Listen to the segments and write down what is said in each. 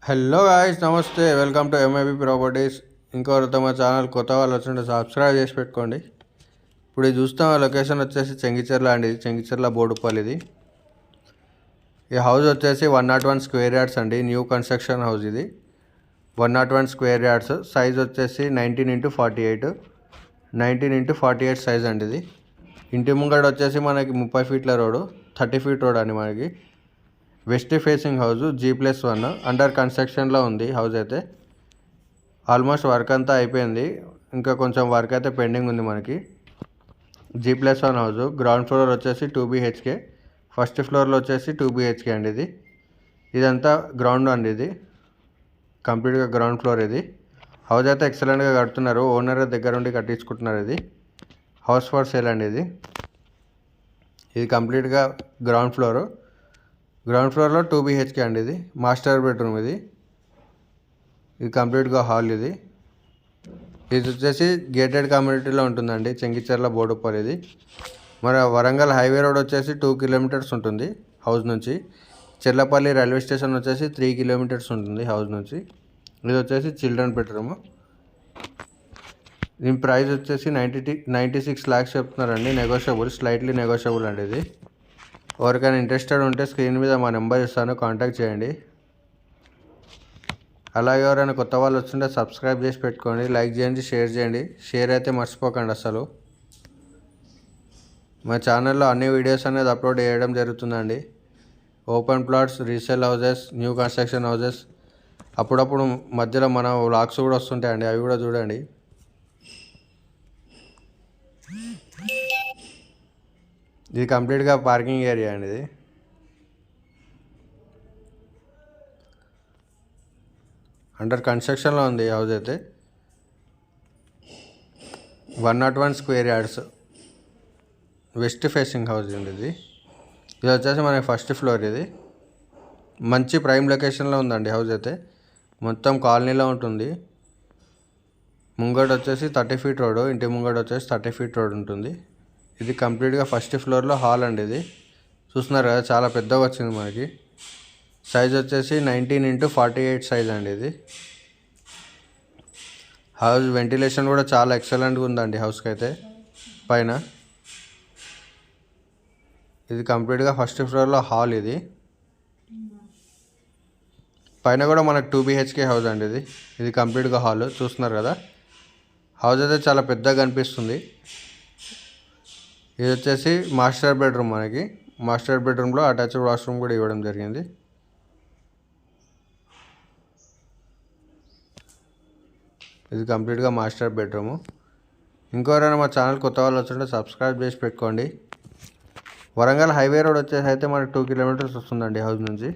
Hello guys, నమస్తే. Welcome to MIB properties. ఇంకొకరితో మా ఛానల్ కొత్త వాళ్ళు వచ్చింటే సబ్స్క్రైబ్ చేసి పెట్టుకోండి. ఇప్పుడు ఇది చూస్తాం. లొకేషన్ వచ్చేసి చెంగిచెర్ల అండి. చెంగిచెర్ల బోడుపల్లి. ఈ హౌస్ వచ్చేసి 101 స్క్వేర్ యార్డ్స్ అండి. న్యూ కన్స్ట్రక్షన్ హౌస్ ఇది. 101 స్క్వేర్ యార్డ్స్. సైజ్ వచ్చేసి 19x48 19x48 సైజ్ అండి ఇది. ఇంటి ముంగడ వచ్చేసి మనకి 30 ఫీట్ల రోడ్డు, 30 ఫీట్ రోడ్ అండి మనకి. West facing house, G+1 under కన్స్ట్రక్షన్లో ఉంది. హౌస్ అయితే ఆల్మోస్ట్ వర్క్ అంతా అయిపోయింది, ఇంకా కొంచెం వర్క్ అయితే పెండింగ్ ఉంది మనకి. G+1 house. గ్రౌండ్ ఫ్లోర్ వచ్చేసి 2 BHK, ఫస్ట్ ఫ్లోర్లో వచ్చేసి 2 BHK అండి. ఇదంతా గ్రౌండ్ అండి. ఇది కంప్లీట్గా గ్రౌండ్ ఫ్లోర్. ఇది హౌస్ అయితే ఎక్సలెంట్గా కడుతున్నారు. ఓనర్ దగ్గర నుండి కట్టించుకుంటున్నారు. ఇది హౌస్ ఫర్ సేల్ అండి. ఇది కంప్లీట్గా గ్రౌండ్ ఫ్లోర్. గ్రౌండ్ ఫ్లోర్లో 2 BHK అండి. ఇది మాస్టర్ బెడ్రూమ్. ఇది కంప్లీట్గా హాల్. ఇది వచ్చేసి గేటెడ్ కమ్యూనిటీలో ఉంటుందండి. చెంగిచెర్ల బోడుపల్లి. ఇది మన వరంగల్ హైవే రోడ్ వచ్చేసి 2 కిలోమీటర్స్ ఉంటుంది హౌస్ నుంచి. చెర్లపల్లి రైల్వే స్టేషన్ వచ్చేసి 3 కిలోమీటర్స్ ఉంటుంది హౌస్ నుంచి. ఇది వచ్చేసి చిల్డ్రన్ బెడ్రూమ్. దీని ప్రైస్ వచ్చేసి 96 lakhs చెప్తున్నారండి. నెగోషియబుల్, స్లైట్లీ నెగోషియబుల్ అండి. ఇది ఎవరికైనా ఇంట్రెస్టెడ్ ఉంటే స్క్రీన్ మీద మా నెంబర్ ఇస్తాను, కాంటాక్ట్ చేయండి. అలాగే ఎవరైనా కొత్త వాళ్ళు వచ్చింటే సబ్స్క్రైబ్ చేసి పెట్టుకోండి, లైక్ చేయండి, షేర్ చేయండి. షేర్ అయితే మర్చిపోకండి అసలు. మా ఛానల్లో అన్ని వీడియోస్ అనేది అప్లోడ్ చేయడం జరుగుతుందండి. Open plots, resale houses, new construction houses, అప్పుడప్పుడు మధ్యలో మన వ్లాగ్స్ కూడా వస్తుంటాయండి, అవి కూడా చూడండి. ఇది కంప్లీట్గా పార్కింగ్ ఏరియా అండి. ఇది అండర్ కన్స్ట్రక్షన్లో ఉంది హౌస్ అయితే. 101 square yards west facing house అండి. ఇది వచ్చేసి మనకి ఫస్ట్ ఫ్లోర్. ఇది మంచి ప్రైమ్ లొకేషన్లో ఉందండి హౌస్ అయితే. మొత్తం కాలనీలో ఉంటుంది. ముంగడు వచ్చేసి 30 ఫీట్ రోడ్, ఇంటి ముంగడు వచ్చేసి 30 ఫీట్ రోడ్ ఉంటుంది. ఇది కంప్లీట్గా ఫస్ట్ ఫ్లోర్లో హాల్ అండి. ఇది చూస్తున్నారు కదా, చాలా పెద్దగా వచ్చింది మనకి. సైజ్ వచ్చేసి 19x48 సైజ్ అండి. ఇది హౌస్ వెంటిలేషన్ కూడా చాలా ఎక్సలెంట్గా ఉందండి హౌస్కి అయితే. పైన ఇది కంప్లీట్గా ఫస్ట్ ఫ్లోర్లో హాల్. పైన కూడా మనకు 2 BHK హౌస్ అండి. ఇది కంప్లీట్గా హాల్. చూస్తున్నారు కదా, హౌస్ అయితే చాలా పెద్దగా కనిపిస్తుంది. ఇది వచ్చేసి మాస్టర్ బెడ్రూమ్ మనకి. మాస్టర్ బెడ్రూమ్లో అటాచ్డ్ వాష్రూమ్ కూడా ఇవ్వడం జరిగింది. ఇది కంప్లీట్గా మాస్టర్ బెడ్రూము. ఇంకెవరైనా మా ఛానల్ కొత్త వాళ్ళు వచ్చింటే సబ్స్క్రైబ్ చేసి పెట్టుకోండి. వరంగల్ హైవే రోడ్ వచ్చేసి అయితే మనకి 2 కిలోమీటర్స్ వస్తుందండి హౌస్ నుంచి.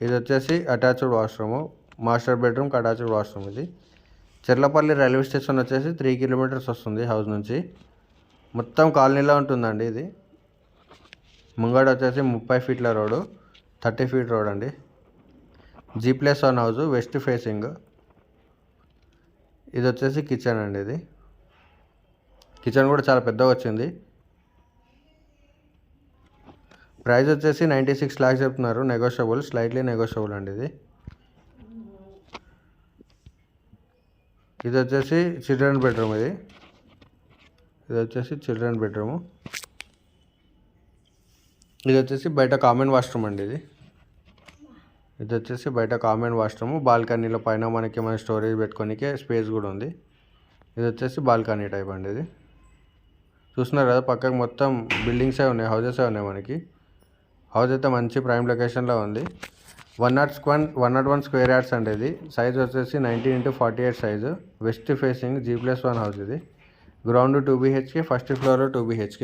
ఇది వచ్చేసి అటాచ్డ్ వాష్రూము, మాస్టర్ బెడ్రూమ్కి అటాచ్డ్ వాష్రూమ్. ఇది చెర్లపల్లి రైల్వే స్టేషన్ వచ్చేసి 3 కిలోమీటర్స్ వస్తుంది హౌస్ నుంచి. మొత్తం కాలనీలో ఉంటుందండి. ఇది ముంగడ వచ్చేసి 30 ఫీట్ల రోడ్డు, 30 ఫీట్ రోడ్ అండి. G+1 house, west facing. ఇది వచ్చేసి కిచెన్ అండి. ఇది కిచెన్ కూడా చాలా పెద్దగా వచ్చింది. ప్రైస్ వచ్చేసి 96 lakhs చెప్తున్నారు. నెగోషియబుల్, స్లైట్లీ నెగోషియబుల్ అండి. ఇది వచ్చేసి చిల్డ్రన్ బెడ్రూమ్. ఇది వచ్చేసి చిల్డ్రన్ బెడ్రూము. ఇది వచ్చేసి బయట కామన్ వాష్రూమ్ అండి. ఇది వచ్చేసి బయట కామన్ వాష్రూమ్. బాల్కనీలో పైన మనకి మన స్టోరేజ్ పెట్టుకోనికే స్పేస్ కూడా ఉంది. ఇది వచ్చేసి బాల్కనీ టైప్ అండి. ఇది చూస్తున్నారు కదా, పక్కకు మొత్తం బిల్డింగ్సే ఉన్నాయి, హౌసెసే ఉన్నాయి మనకి. హౌస్ అయితే మంచి ప్రైమ్ లొకేషన్లో ఉంది. 101 స్క్వేర్ యార్డ్స్ అండి. ఇది సైజ్ వచ్చేసి 19x48 size, west facing, G+1 house. ఇది గ్రౌండ్ 2 BHK, ఫస్ట్ ఫ్లోర్లో 2 BHK,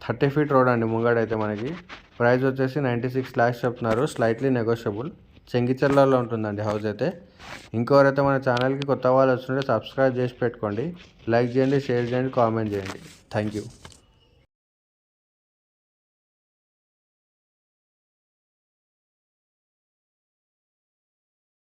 30 ఫీట్ రోడ్ అండి ముంగడైతే మనకి. ప్రైస్ వచ్చేసి 96 lakhs చెప్తున్నారు. Slightly negotiable. చెంగిచెర్లలో ఉంటుందండి హౌస్ అయితే. ఇంకెవరైతే మన ఛానల్కి కొత్త వాళ్ళు వచ్చినట్టే సబ్స్క్రైబ్ చేసి పెట్టుకోండి, లైక్ చేయండి, షేర్ చేయండి, కామెంట్ చేయండి. Thank you.